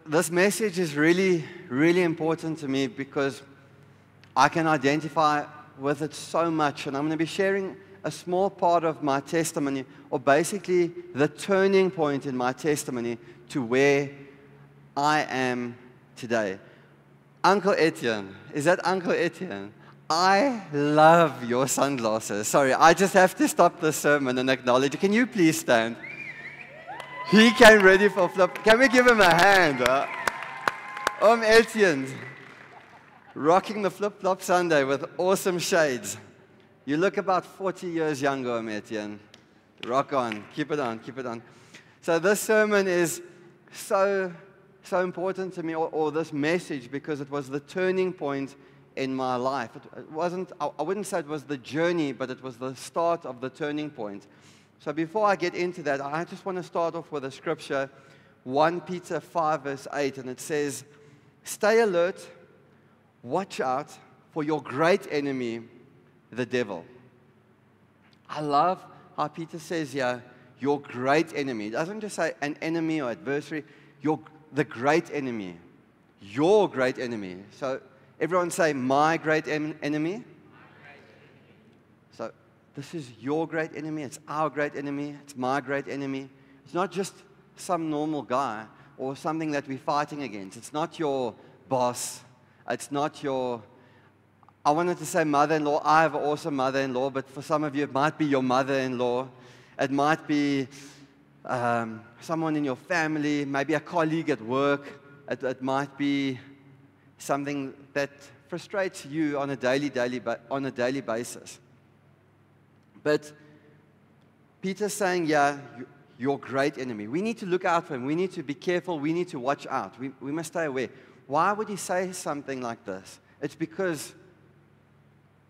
this message is really, really important to me because I can identify with it so much. And I'm going to be sharing a small part of my testimony, or basically the turning point in my testimony to where I am today. Uncle Etienne, is that Uncle Etienne? I love your sunglasses. Sorry, I just have to stop the sermon and acknowledge. Can you please stand? He came ready for flip. Can we give him a hand? Etienne, rocking the flip-flop Sunday with awesome shades. You look about 40 years younger, Etienne. Rock on. Keep it on. Keep it on. So this sermon is so important to me, or this message, because it was the turning point in my life. It wasn't, I wouldn't say it was the journey, but it was the start of the turning point. So before I get into that, I just want to start off with a scripture, 1 Peter 5, verse 8, and it says, "Stay alert, watch out for your great enemy, the devil." I love how Peter says here, your great enemy. It doesn't just say an enemy or adversary, the great enemy, your great enemy. So everyone say, my great enemy. So this is your great enemy, it's our great enemy, it's my great enemy. It's not just some normal guy or something that we're fighting against. It's not your boss. It's not your, I wanted to say mother-in-law. I have an awesome mother-in-law, but for some of you, it might be your mother-in-law. It might be someone in your family, maybe a colleague at work. It might be something that frustrates you on a daily basis. But Peter's saying, yeah, your great enemy. We need to look out for him. We need to be careful. We need to watch out. We must stay aware. Why would he say something like this? It's because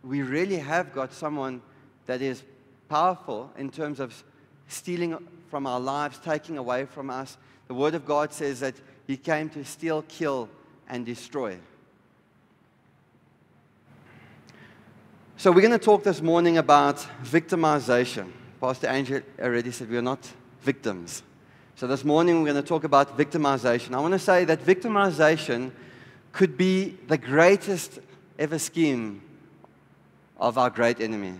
we really have got someone that is powerful in terms of stealing from our lives, taking away from us. The Word of God says that he came to steal, kill, and destroy. So we're going to talk this morning about victimization. Pastor Angel already said we are not victims. So this morning we're going to talk about victimization. I want to say that victimization could be the greatest ever scheme of our great enemy.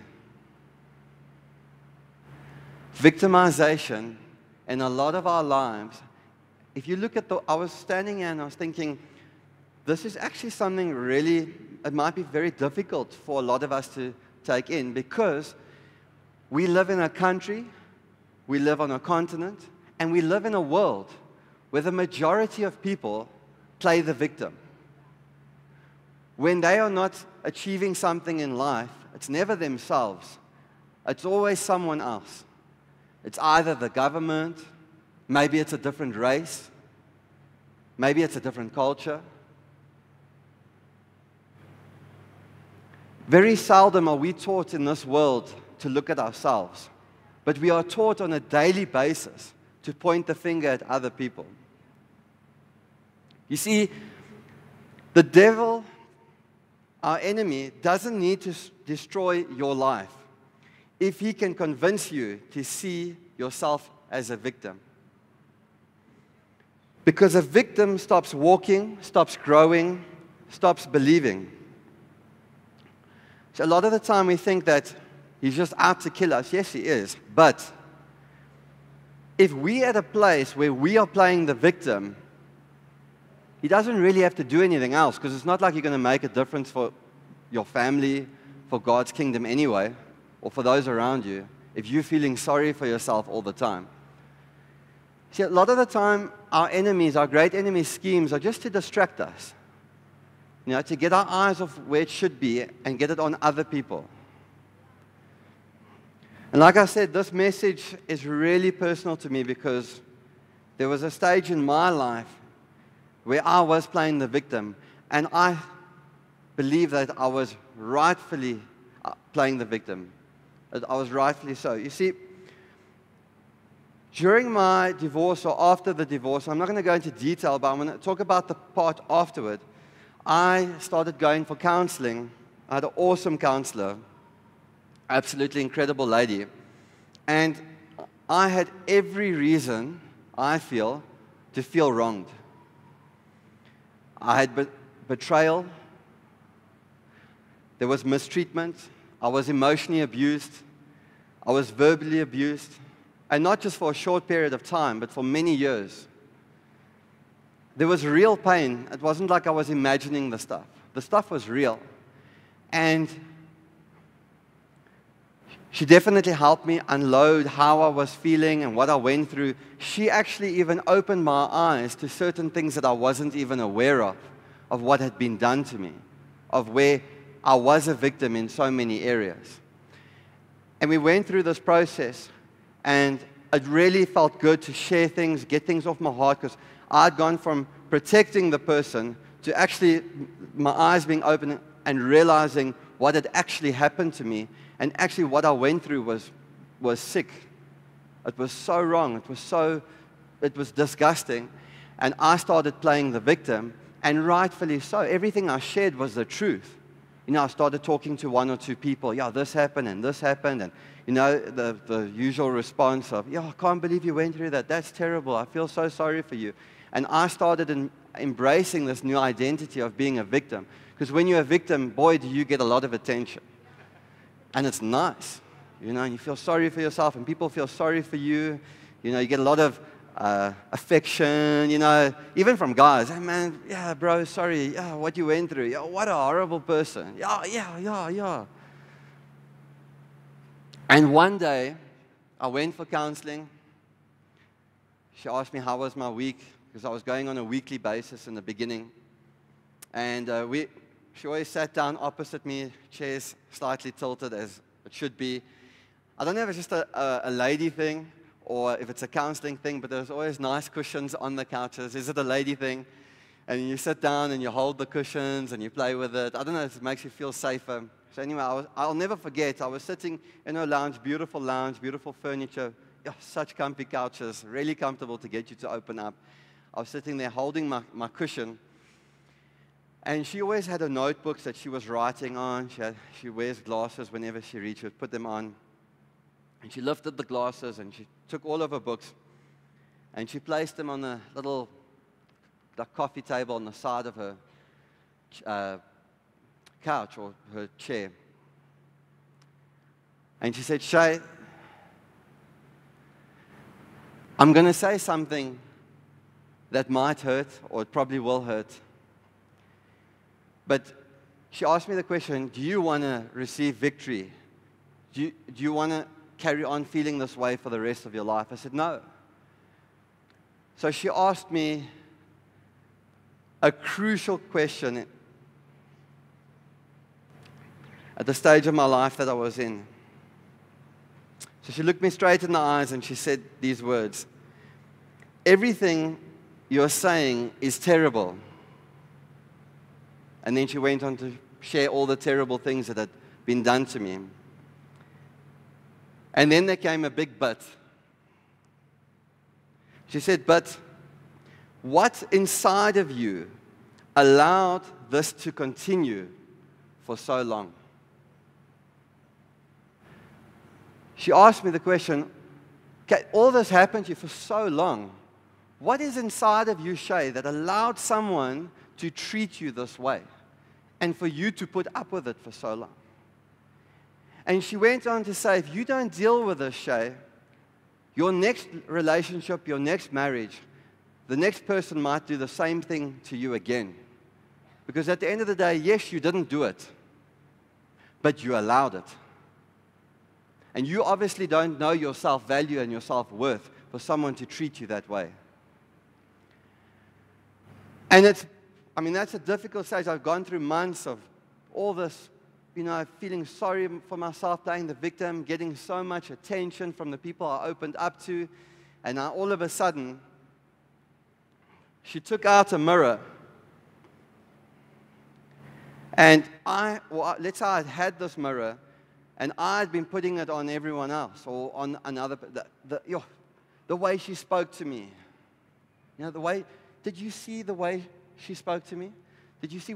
Victimization in a lot of our lives, if you look at I was standing here and I was thinking, this is actually something really, it might be very difficult for a lot of us to take in, because we live in a country, we live on a continent, and we live in a world where the majority of people play the victim. When they are not achieving something in life, it's never themselves. It's always someone else. It's either the government, maybe it's a different race, maybe it's a different culture. Very seldom are we taught in this world to look at ourselves, but we are taught on a daily basis to point the finger at other people. You see, the devil, our enemy, doesn't need to destroy your life if he can convince you to see yourself as a victim. Because a victim stops walking, stops growing, stops believing. So a lot of the time we think that he's just out to kill us. Yes, he is. But if we're at a place where we are playing the victim, he doesn't really have to do anything else, because it's not like you're going to make a difference for your family, for God's kingdom anyway, or for those around you, if you're feeling sorry for yourself all the time. See, a lot of the time, our enemies, our great enemies' schemes are just to distract us. You know, to get our eyes off where it should be and get it on other people. And like I said, this message is really personal to me, because there was a stage in my life where I was playing the victim, and I believe that I was rightfully playing the victim. That I was rightfully so. You see, during my divorce or after the divorce, I'm not going to go into detail, but I'm going to talk about the part afterward. I started going for counseling. I had an awesome counselor, absolutely incredible lady. And I had every reason, I feel, to feel wronged. I had betrayal. There was mistreatment. I was emotionally abused. I was verbally abused. And not just for a short period of time, but for many years. There was real pain. It wasn't like I was imagining the stuff. The stuff was real. And she definitely helped me unload how I was feeling and what I went through. She actually even opened my eyes to certain things that I wasn't even aware of what had been done to me, of where I was a victim in so many areas. And we went through this process, and it really felt good to share things, get things off my heart, because I'd gone from protecting the person to actually my eyes being open and realizing what had actually happened to me. And actually what I went through was sick. It was so wrong. It was disgusting. And I started playing the victim, and rightfully so. Everything I shared was the truth. You know, I started talking to one or two people. Yeah, this happened and this happened. And, you know, the usual response of, yeah, I can't believe you went through that. That's terrible. I feel so sorry for you. And I started embracing this new identity of being a victim. Because when you're a victim, boy, do you get a lot of attention. And it's nice, you know, and you feel sorry for yourself, and people feel sorry for you. You know, you get a lot of affection, you know, even from guys. Hey, man, yeah, bro, sorry, yeah, what you went through. Yeah, what a horrible person. Yeah. And one day, I went for counseling. She asked me how was my week, because I was going on a weekly basis in the beginning. And she always sat down opposite me, chairs slightly tilted as it should be. I don't know if it's just a lady thing or if it's a counseling thing, but there's always nice cushions on the couches. Is it a lady thing? And you sit down and you hold the cushions and you play with it. I don't know if it makes you feel safer. So anyway, I'll never forget, I was sitting in her lounge, beautiful furniture, yeah, such comfy couches, really comfortable to get you to open up. I was sitting there holding my cushion. And she always had her notebooks that she was writing on. She wears glasses whenever she reads. She would put them on. And she lifted the glasses and she took all of her books and she placed them on a little coffee table on the side of her couch or her chair. And she said, Shay, I'm going to say something that might hurt, or it probably will hurt. But she asked me the question, do you want to receive victory? Do you want to carry on feeling this way for the rest of your life? I said, no. So she asked me a crucial question at the stage of my life that I was in. So she looked me straight in the eyes and she said these words, everything you're saying is terrible. And then she went on to share all the terrible things that had been done to me. And then there came a big but. She said, but what inside of you allowed this to continue for so long? She asked me the question, okay, all this happened to you for so long. What is inside of you, Shay, that allowed someone to treat you this way and for you to put up with it for so long? And she went on to say, if you don't deal with this, Shay, your next relationship, your next marriage, the next person might do the same thing to you again. Because at the end of the day, yes, you didn't do it, but you allowed it. And you obviously don't know your self-value and your self-worth for someone to treat you that way. And that's a difficult stage. I've gone through months of all this, you know, feeling sorry for myself, playing the victim, getting so much attention from the people I opened up to. And now all of a sudden, she took out a mirror. And let's say I had this mirror, and I had been putting it on everyone else or on another. The way she spoke to me. You know, the way. Did you see the way she spoke to me? Did you see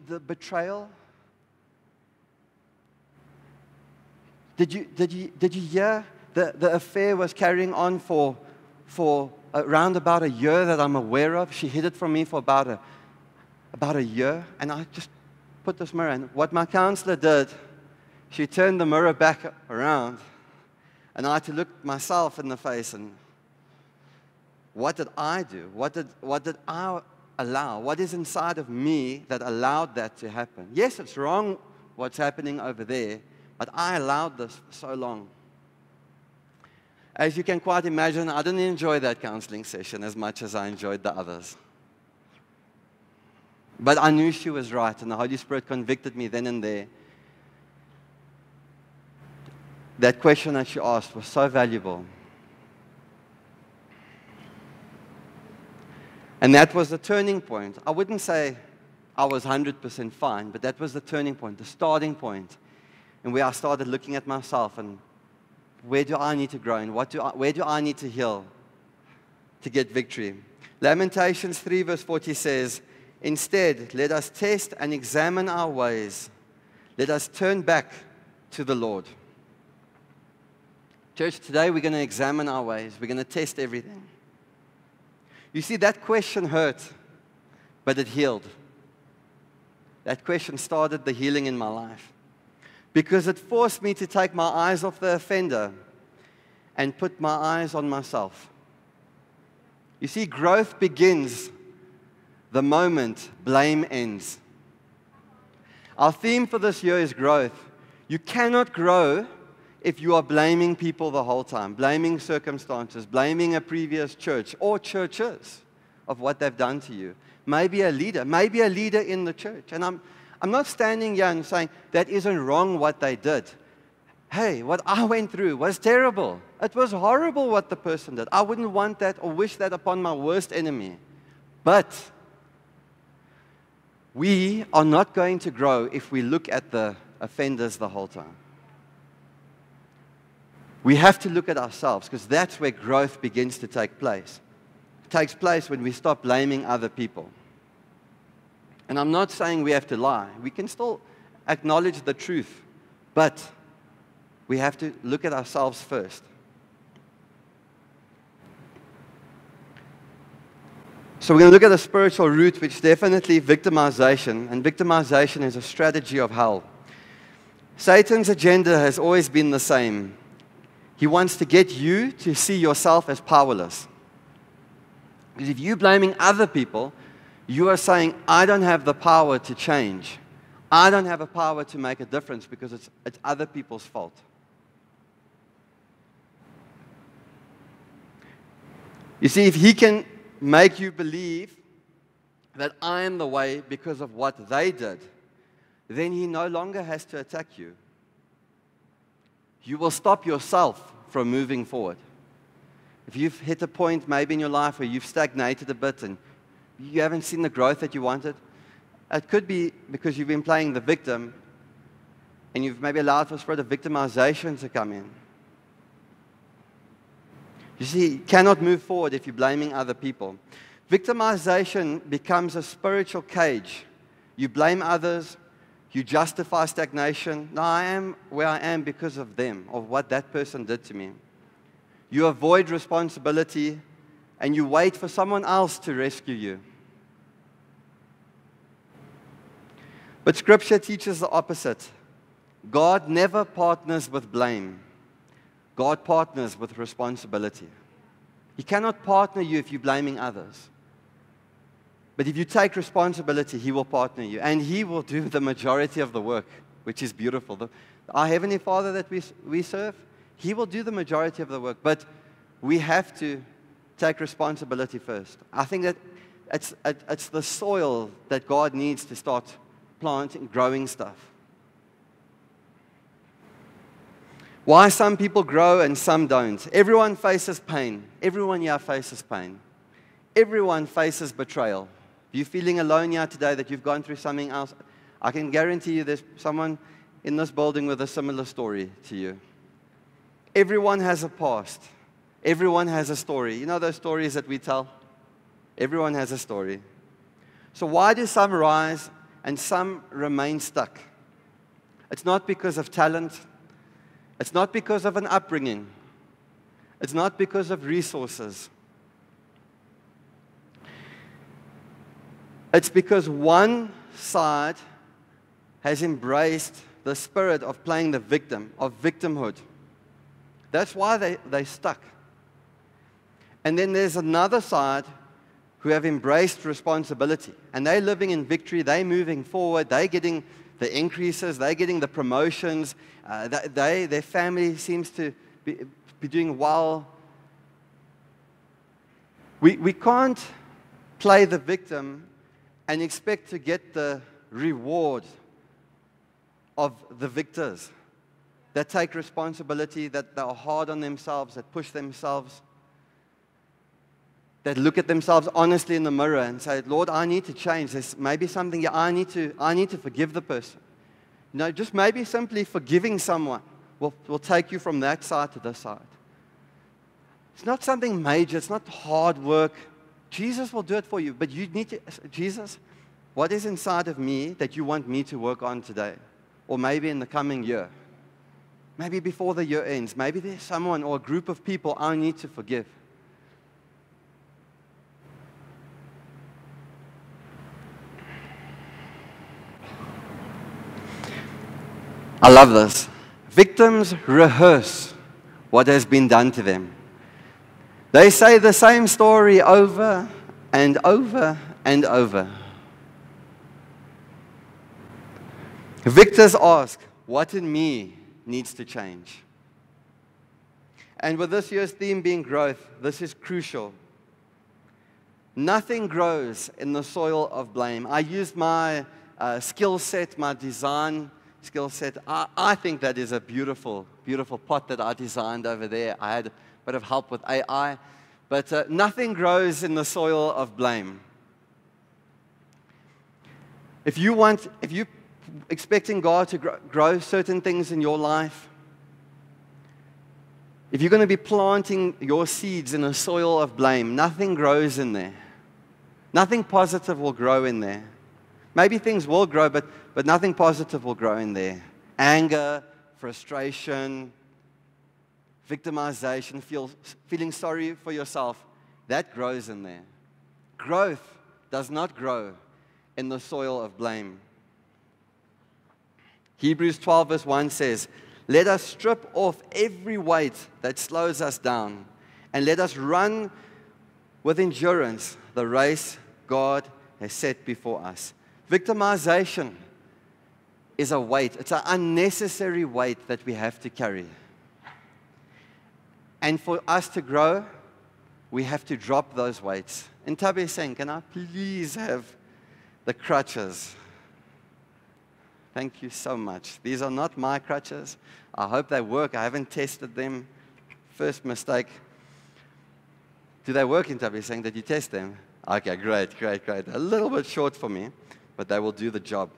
the betrayal? Did you hear the affair was carrying on for around about a year that I'm aware of? She hid it from me for about about a year, and I just put this mirror in. What my counselor did, she turned the mirror back around, and I had to look myself in the face and what did I do? What did I allow? What is inside of me that allowed that to happen? Yes, it's wrong what's happening over there, but I allowed this for so long. As you can quite imagine, I didn't enjoy that counseling session as much as I enjoyed the others. But I knew she was right, and the Holy Spirit convicted me then and there. That question that she asked was so valuable. And that was the turning point. I wouldn't say I was 100% fine, but that was the turning point, the starting point, and where I started looking at myself and where do I need to grow and where do I need to heal to get victory. Lamentations 3 verse 40 says, instead, let us test and examine our ways. Let us turn back to the Lord. Church, today we're going to examine our ways. We're going to test everything. You see, that question hurt, but it healed. That question started the healing in my life because it forced me to take my eyes off the offender and put my eyes on myself. You see, growth begins the moment blame ends. Our theme for this year is growth. You cannot grow if you are blaming people the whole time, blaming circumstances, blaming a previous church or churches of what they've done to you. Maybe a leader in the church. And I'm not standing here and saying that isn't wrong what they did. Hey, what I went through was terrible. It was horrible what the person did. I wouldn't want that or wish that upon my worst enemy. But we are not going to grow if we look at the offenders the whole time. We have to look at ourselves because that's where growth begins to take place. It takes place when we stop blaming other people. And I'm not saying we have to lie. We can still acknowledge the truth, but we have to look at ourselves first. So we're going to look at a spiritual root, which is definitely victimization. And victimization is a strategy of hell. Satan's agenda has always been the same. He wants to get you to see yourself as powerless. Because if you're blaming other people, you are saying, I don't have the power to change. I don't have the power to make a difference because it's other people's fault. You see, if he can make you believe that I am the way because of what they did, then he no longer has to attack you. You will stop yourself from moving forward. If you've hit a point maybe in your life where you've stagnated a bit and you haven't seen the growth that you wanted, it could be because you've been playing the victim and you've maybe allowed for a spirit of victimization to come in. You see, you cannot move forward if you're blaming other people. Victimization becomes a spiritual cage. You blame others. You justify stagnation. No, I am where I am because of them, of what that person did to me. You avoid responsibility, and you wait for someone else to rescue you. But Scripture teaches the opposite. God never partners with blame. God partners with responsibility. He cannot partner you if you're blaming others. But if you take responsibility, He will partner you. And He will do the majority of the work, which is beautiful. Our Heavenly Father that we serve, He will do the majority of the work. But we have to take responsibility first. I think that it's the soil that God needs to start planting, growing stuff. Why some people grow and some don't. Everyone faces pain. Everyone here faces pain. Everyone faces betrayal. If you're feeling alone here today that you've gone through something else, I can guarantee you there's someone in this building with a similar story to you. Everyone has a past. Everyone has a story. You know those stories that we tell? Everyone has a story. So why do some rise and some remain stuck? It's not because of talent. It's not because of an upbringing. It's not because of resources. It's because one side has embraced the spirit of playing the victim, of victimhood. That's why they're stuck. And then there's another side who have embraced responsibility. And they're living in victory. They're moving forward. They're getting the increases. They're getting the promotions. Their family seems to be doing well. We can't play the victim and expect to get the reward of the victors that take responsibility, that are hard on themselves, that push themselves, that look at themselves honestly in the mirror and say, Lord, I need to change. There's maybe something here. I need to forgive the person. Just maybe simply forgiving someone will take you from that side to this side. It's not something major. It's not hard work. Jesus will do it for you. But you need to, Jesus, what is inside of me that you want me to work on today? Or maybe in the coming year? Maybe before the year ends. Maybe there's someone or a group of people I need to forgive. I love this. Victims rehearse what has been done to them. They say the same story over and over and over. Victors ask, what in me needs to change? And with this year's theme being growth, this is crucial. Nothing grows in the soil of blame. I used my skill set, my design skill set. I think that is a beautiful, beautiful pot that I designed over there. I had a bit of help with AI. But nothing grows in the soil of blame. If you're expecting God to grow certain things in your life, if you're going to be planting your seeds in a soil of blame, nothing grows in there. Nothing positive will grow in there. Maybe things will grow, but nothing positive will grow in there. Anger, frustration, victimization, feeling sorry for yourself, that grows in there. Growth does not grow in the soil of blame. Hebrews 12 verse 1 says, let us strip off every weight that slows us down, and let us run with endurance the race God has set before us. Victimization is a weight. It's an unnecessary weight that we have to carry. And for us to grow, we have to drop those weights. And Tabby is saying, can I please have the crutches? Thank you so much. These are not my crutches. I hope they work. I haven't tested them. First mistake. Do they work in Tabby is saying? Did you test them? Okay, great. A little bit short for me, but they will do the job.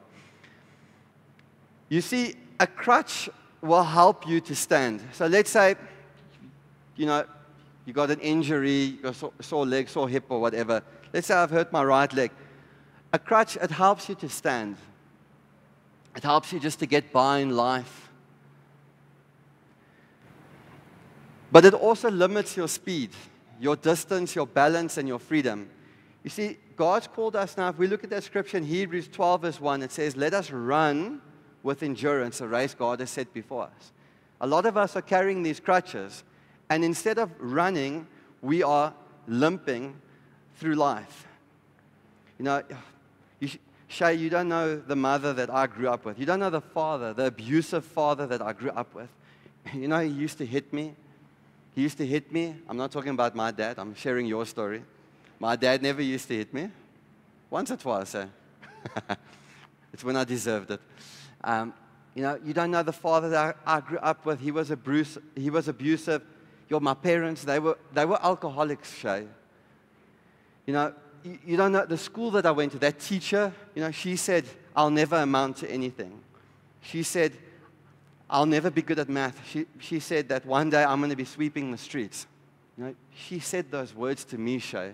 You see, a crutch will help you to stand. So let's say, you got an injury, you got a sore leg, sore hip, or whatever. Let's say I've hurt my right leg. A crutch, it helps you to stand. It helps you just to get by in life. But it also limits your speed, your distance, your balance, and your freedom. You see, God's called us now. If we look at that scripture in Hebrews 12 verse 1, it says, let us run with endurance the race God has set before us. A lot of us are carrying these crutches, and instead of running, we are limping through life. Shay, you don't know the mother that I grew up with. You don't know the father, the abusive father that I grew up with. He used to hit me. He used to hit me. I'm not talking about my dad. I'm sharing your story. My dad never used to hit me. Once or twice, eh? It's when I deserved it. You don't know the father that I grew up with. He was abusive. My parents, they were alcoholics, Shay. You don't know the school that I went to, that teacher, she said, I'll never amount to anything. She said, I'll never be good at math. She said that one day I'm going to be sweeping the streets. She said those words to me, Shay.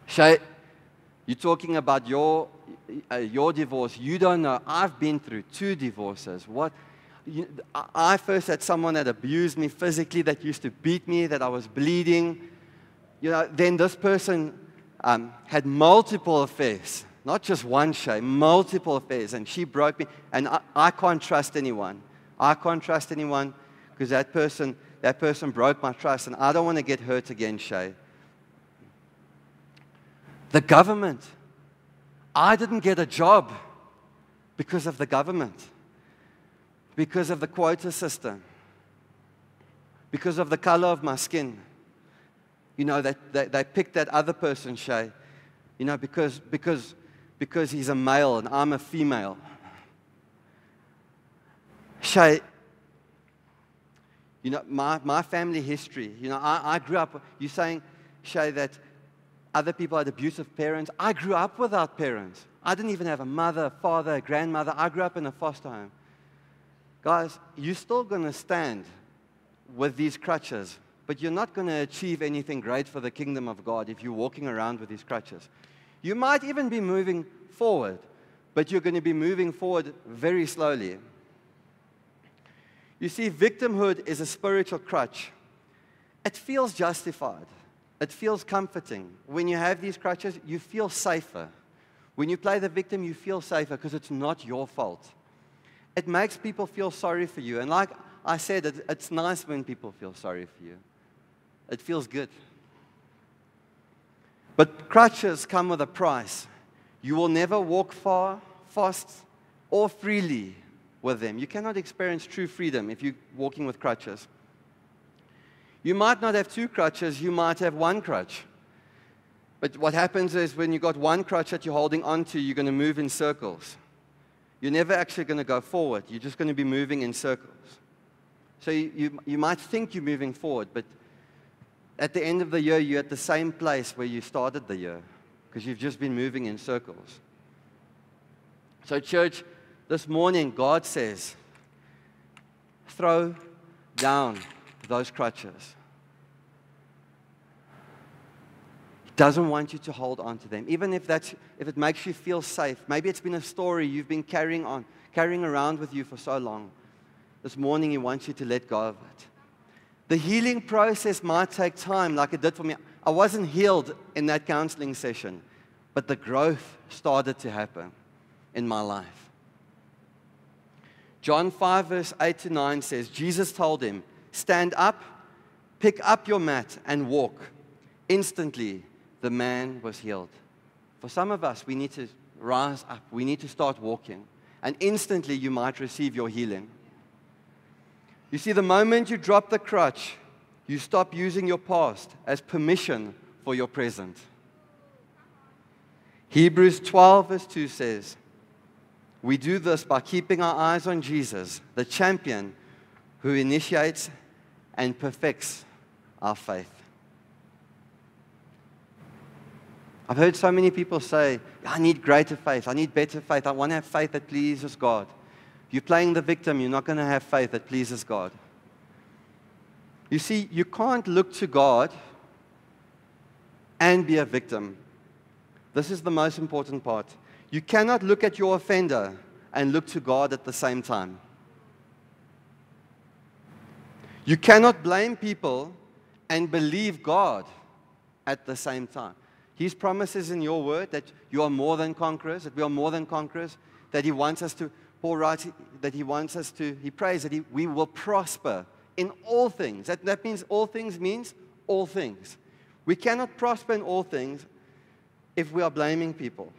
Shay, you're talking about your divorce. You don't know. I've been through 2 divorces. I first had someone that abused me physically, that used to beat me, that I was bleeding. Then this person had multiple affairs. Not just one, Shay, multiple affairs. And she broke me. And I can't trust anyone. I can't trust anyone because that person broke my trust. And I don't want to get hurt again, Shay. The government. I didn't get a job because of the government. Because of the quota system. Because of the color of my skin. You know, they picked that other person, Shay. You know, because he's a male and I'm a female. Shay, you know, my family history, you know, I grew up, you're saying, Shay, that other people had abusive parents. I grew up without parents. I didn't even have a mother, a father, a grandmother. I grew up in a foster home. Guys, you're still going to stand with these crutches, but you're not going to achieve anything great for the kingdom of God if you're walking around with these crutches. You might even be moving forward, but you're going to be moving forward very slowly. You see, victimhood is a spiritual crutch. It feels justified. It feels comforting. When you have these crutches, you feel safer. When you play the victim, you feel safer because it's not your fault. It makes people feel sorry for you. And like I said, it's nice when people feel sorry for you. It feels good. But crutches come with a price. You will never walk far, fast, or freely with them. You cannot experience true freedom if you're walking with crutches. You might not have two crutches, you might have one crutch. But what happens is when you've got one crutch that you're holding onto, you're going to move in circles. You're never actually going to go forward. You're just going to be moving in circles. So you might think you're moving forward, but at the end of the year, you're at the same place where you started the year because you've just been moving in circles. So church, this morning, God says, throw down those crutches. He doesn't want you to hold on to them, even if it makes you feel safe. Maybe it's been a story you've been carrying around with you for so long. This morning, He wants you to let go of it. The healing process might take time, like it did for me. I wasn't healed in that counseling session, but the growth started to happen in my life. John 5, verse 8 to 9 says, Jesus told him, stand up, pick up your mat, and walk. Instantly, the man was healed. For some of us, we need to rise up. We need to start walking. And instantly, you might receive your healing. You see, the moment you drop the crutch, you stop using your past as permission for your present. Hebrews 12, verse 2 says, we do this by keeping our eyes on Jesus, the champion who initiates and perfects our faith. I've heard so many people say, I need greater faith, I need better faith, I want to have faith that pleases God. You're playing the victim, you're not going to have faith that pleases God. You see, you can't look to God and be a victim. This is the most important part. You cannot look at your offender and look to God at the same time. You cannot blame people and believe God at the same time. His promises in your word that you are more than conquerors, that we are more than conquerors, that He wants us to, Paul writes that He prays that we will prosper in all things. That means all things all things. We cannot prosper in all things if we are blaming people.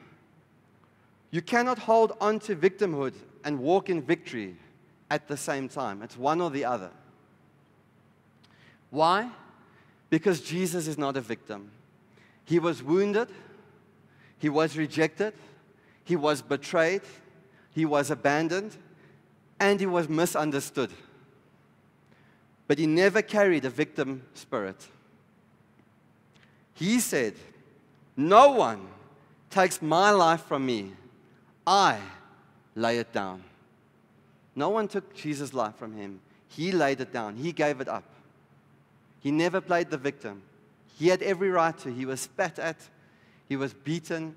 You cannot hold on to victimhood and walk in victory at the same time. It's one or the other. Why? Because Jesus is not a victim. He was wounded. He was rejected. He was betrayed. He was abandoned. And He was misunderstood. But He never carried a victim spirit. He said, no one takes my life from me. I lay it down. No one took Jesus' life from Him. He laid it down. He gave it up. He never played the victim. He had every right to. He was spat at. He was beaten.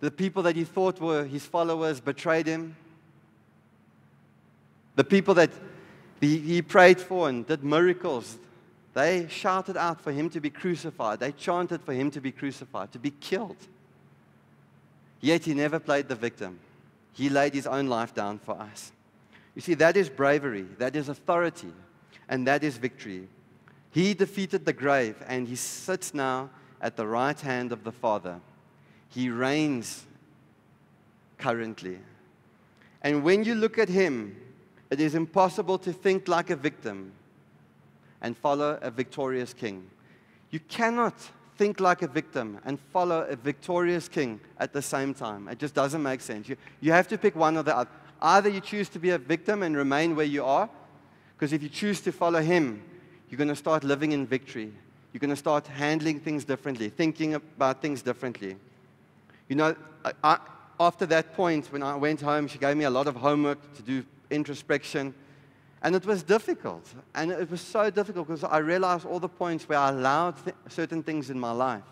The people that He thought were His followers betrayed Him. The people that He prayed for and did miracles, They shouted out for him to be crucified. They chanted for him to be crucified, to be killed. Yet he never played the victim. He laid his own life down for us. You see, that is bravery, that is authority, and that is victory. He defeated the grave, and he sits now at the right hand of the Father. He reigns currently. And when you look at him, it is impossible to think like a victim and follow a victorious king. You cannot think like a victim and follow a victorious king at the same time. It just doesn't make sense. You have to pick one or the other. Either you choose to be a victim and remain where you are, because if you choose to follow him, you're going to start living in victory. You're going to start handling things differently, thinking about things differently. You know, after that point, when I went home, she gave me a lot of homework to do introspection. And it was difficult. And it was so difficult because I realized all the points where I allowed certain things in my life.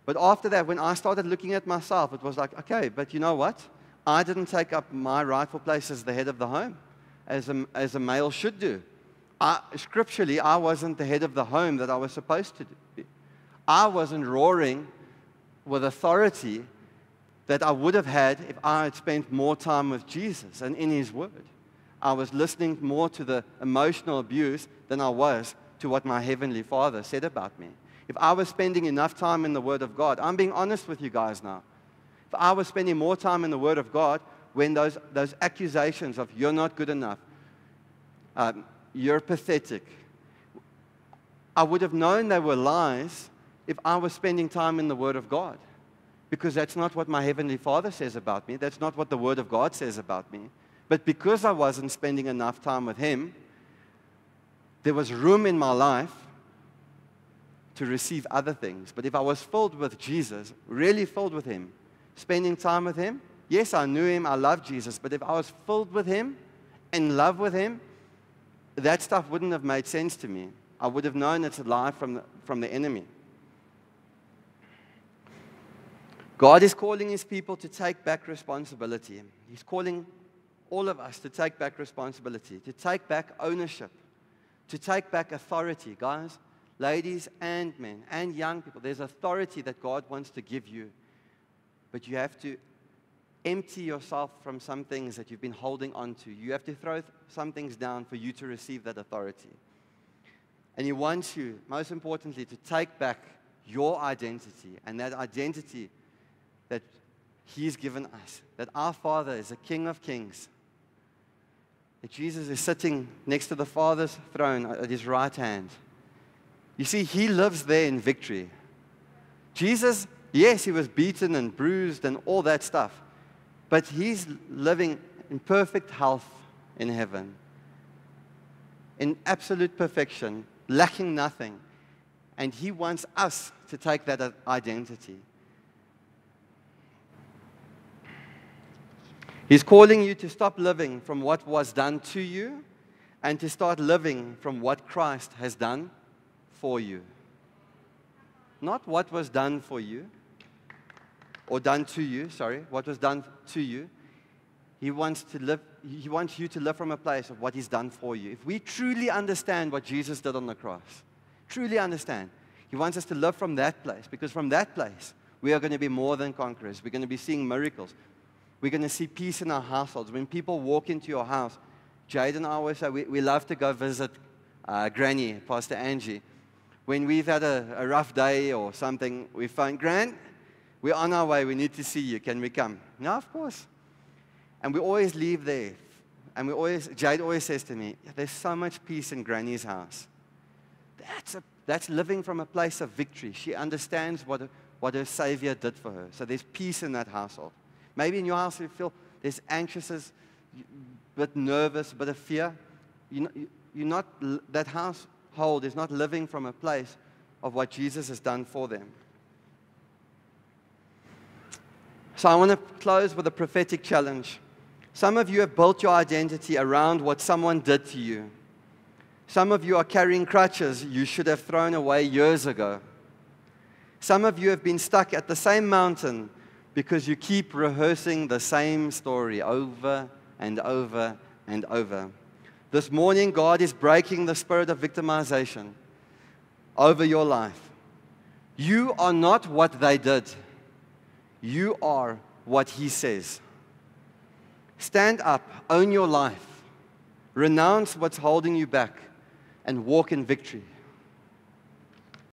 But after that, when I started looking at myself, it was like, okay, but you know what? I didn't take up my rightful place as the head of the home, as a male should do. Scripturally, I wasn't the head of the home that I was supposed to be. I wasn't roaring with authority that I would have had if I had spent more time with Jesus and in His Word. I was listening more to the emotional abuse than I was to what my Heavenly Father said about me. If I was spending enough time in the Word of God, I'm being honest with you guys now. If I was spending more time in the Word of God, when those accusations of you're not good enough, you're pathetic, I would have known they were lies if I was spending time in the Word of God. Because that's not what my Heavenly Father says about me. That's not what the Word of God says about me. But because I wasn't spending enough time with Him, there was room in my life to receive other things. But if I was filled with Jesus, really filled with Him, spending time with Him, yes, I knew Him, I loved Jesus, but if I was filled with Him, in love with Him, that stuff wouldn't have made sense to me. I would have known it's a lie from the enemy. God is calling His people to take back responsibility. He's calling all of us to take back responsibility, to take back ownership, to take back authority. Guys, ladies and men, and young people, there's authority that God wants to give you. But you have to empty yourself from some things that you've been holding on to. You have to throw some things down for you to receive that authority. And He wants you, most importantly, to take back your identity, and that identity that He's given us, that our Father is a King of Kings, that Jesus is sitting next to the Father's throne at His right hand. You see, He lives there in victory. Jesus, yes, He was beaten and bruised and all that stuff, but He's living in perfect health in heaven, in absolute perfection, lacking nothing. And He wants us to take that identity. He's calling you to stop living from what was done to you and to start living from what Christ has done for you. Not what was done for you, or done to you, sorry, what was done to you. He wants you to live from a place of what He's done for you. If we truly understand what Jesus did on the cross, truly understand, He wants us to live from that place, because from that place, we are going to be more than conquerors. We're going to be seeing miracles. We're going to see peace in our households. When people walk into your house, Jade and I always say we love to go visit Granny, Pastor Angie. When we've had a rough day or something, we phone, Gran, we're on our way, we need to see you, can we come? No, of course. And we always leave there. And Jade always says to me, there's so much peace in Granny's house. That's living from a place of victory. She understands what her Savior did for her. So there's peace in that household. Maybe in your house you feel there's anxiousness, a bit nervous, a bit of fear. That household is not living from a place of what Jesus has done for them. So I want to close with a prophetic challenge. Some of you have built your identity around what someone did to you. Some of you are carrying crutches you should have thrown away years ago. Some of you have been stuck at the same mountain because you keep rehearsing the same story over and over and over. This morning, God is breaking the spirit of victimization. over your life. You are not what they did. You are what He says. Stand up, own your life, renounce what's holding you back, and walk in victory.